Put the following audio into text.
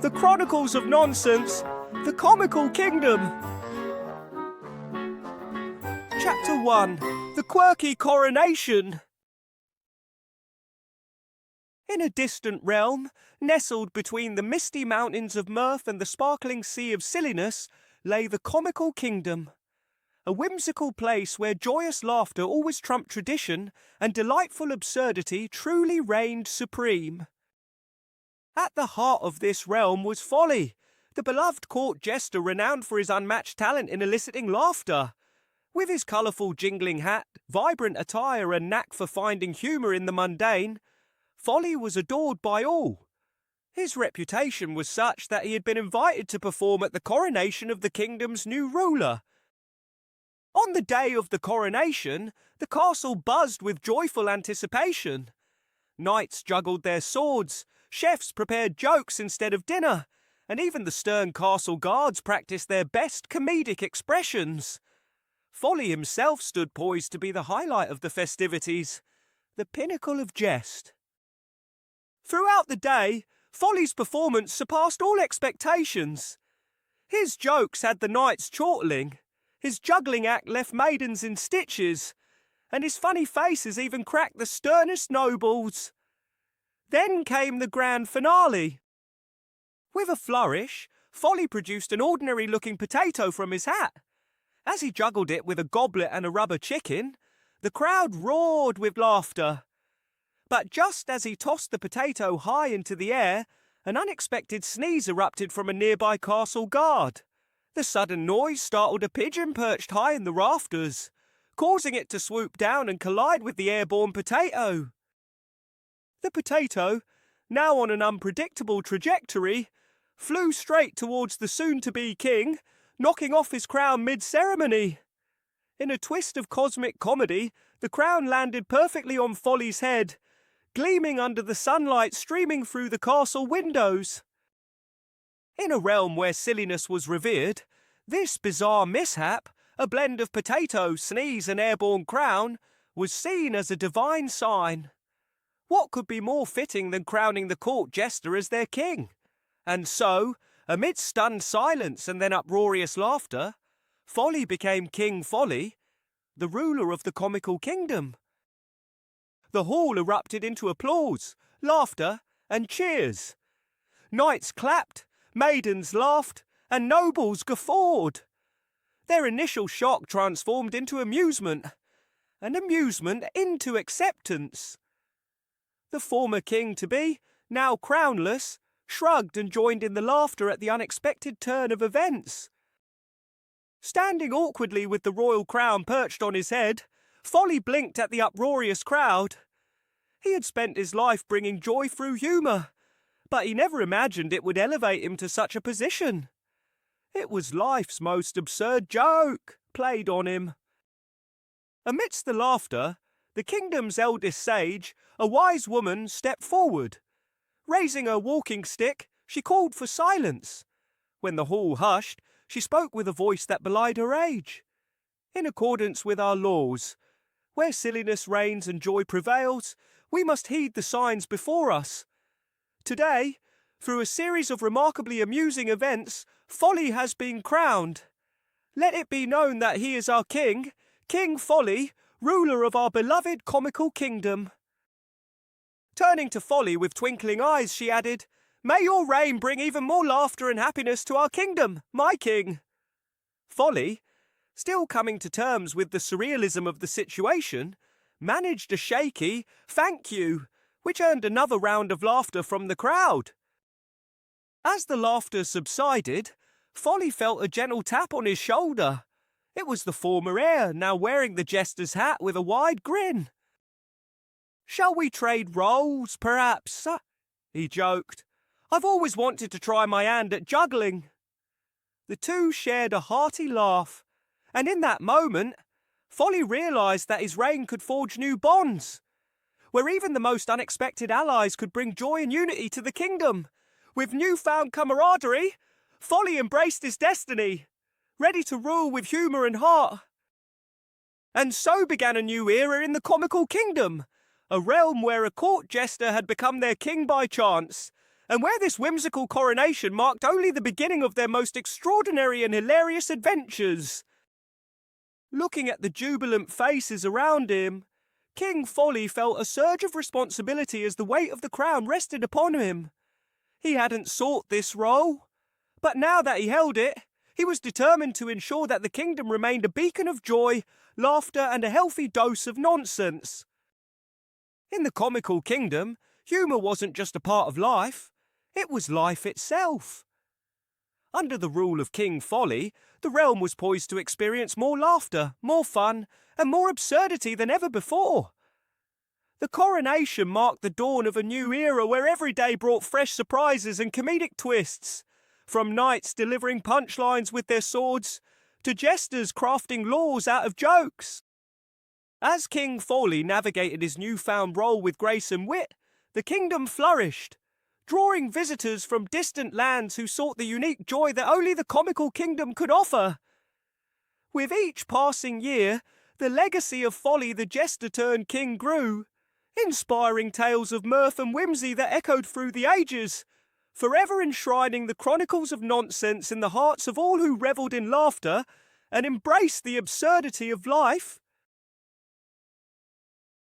The Chronicles of Nonsense, the Comical Kingdom. Chapter 1, the Quirky Coronation. In a distant realm, nestled between the misty mountains of mirth and the sparkling sea of silliness, lay the Comical Kingdom. A whimsical place where joyous laughter always trumped tradition and delightful absurdity truly reigned supreme. At the heart of this realm was Folly, the beloved court jester renowned for his unmatched talent in eliciting laughter. With his colourful jingling hat, vibrant attire and knack for finding humour in the mundane, Folly was adored by all. His reputation was such that he had been invited to perform at the coronation of the kingdom's new ruler. On the day of the coronation, the castle buzzed with joyful anticipation. Knights juggled their swords, chefs prepared jokes instead of dinner, and even the stern castle guards practiced their best comedic expressions. Folly himself stood poised to be the highlight of the festivities, the pinnacle of jest. Throughout the day, Folly's performance surpassed all expectations. His jokes had the knights chortling, his juggling act left maidens in stitches, and his funny faces even cracked the sternest nobles. Then came the grand finale. With a flourish, Folly produced an ordinary-looking potato from his hat. As he juggled it with a goblet and a rubber chicken, the crowd roared with laughter. But just as he tossed the potato high into the air, an unexpected sneeze erupted from a nearby castle guard. The sudden noise startled a pigeon perched high in the rafters, causing it to swoop down and collide with the airborne potato. The potato, now on an unpredictable trajectory, flew straight towards the soon-to-be king, knocking off his crown mid-ceremony. In a twist of cosmic comedy, the crown landed perfectly on Folly's head, gleaming under the sunlight streaming through the castle windows. In a realm where silliness was revered, this bizarre mishap, a blend of potato, sneeze and airborne crown, was seen as a divine sign. What could be more fitting than crowning the court jester as their king? And so, amid stunned silence and then uproarious laughter, Folly became King Folly, the ruler of the Comical Kingdom. The hall erupted into applause, laughter and cheers. Knights clapped, maidens laughed, and nobles guffawed. Their initial shock transformed into amusement, and amusement into acceptance. The former king-to-be, now crownless, shrugged and joined in the laughter at the unexpected turn of events. Standing awkwardly with the royal crown perched on his head, Folly blinked at the uproarious crowd. He had spent his life bringing joy through humour, but he never imagined it would elevate him to such a position. It was life's most absurd joke played on him. Amidst the laughter, the kingdom's eldest sage, a wise woman, stepped forward. Raising her walking stick, she called for silence. When the hall hushed, she spoke with a voice that belied her age. In accordance with our laws, where silliness reigns and joy prevails, we must heed the signs before us. Today, through a series of remarkably amusing events, Folly has been crowned. Let it be known that he is our king, King Folly, ruler of our beloved Comical Kingdom. Turning to Folly with twinkling eyes, she added, "May your reign bring even more laughter and happiness to our kingdom, my king." Folly, still coming to terms with the surrealism of the situation, managed a shaky "thank you," which earned another round of laughter from the crowd. As the laughter subsided, Folly felt a gentle tap on his shoulder. It was the former heir, now wearing the jester's hat with a wide grin. "Shall we trade roles, perhaps?" he joked. "I've always wanted to try my hand at juggling." The two shared a hearty laugh, and in that moment, Folly realised that his reign could forge new bonds, where even the most unexpected allies could bring joy and unity to the kingdom. With newfound camaraderie, Folly embraced his destiny, ready to rule with humour and heart. And so began a new era in the Comical Kingdom, a realm where a court jester had become their king by chance, and where this whimsical coronation marked only the beginning of their most extraordinary and hilarious adventures. Looking at the jubilant faces around him, King Folly felt a surge of responsibility as the weight of the crown rested upon him. He hadn't sought this role, but now that he held it, he was determined to ensure that the kingdom remained a beacon of joy, laughter, and a healthy dose of nonsense. In the Comical Kingdom, humour wasn't just a part of life, it was life itself. Under the rule of King Folly, the realm was poised to experience more laughter, more fun, and more absurdity than ever before. The coronation marked the dawn of a new era where every day brought fresh surprises and comedic twists, from knights delivering punchlines with their swords to jesters crafting laws out of jokes. As King Folly navigated his newfound role with grace and wit, the kingdom flourished, drawing visitors from distant lands who sought the unique joy that only the Comical Kingdom could offer. With each passing year, the legacy of Folly the Jester-turned-king grew, inspiring tales of mirth and whimsy that echoed through the ages, forever enshrining the Chronicles of Nonsense in the hearts of all who revelled in laughter and embraced the absurdity of life.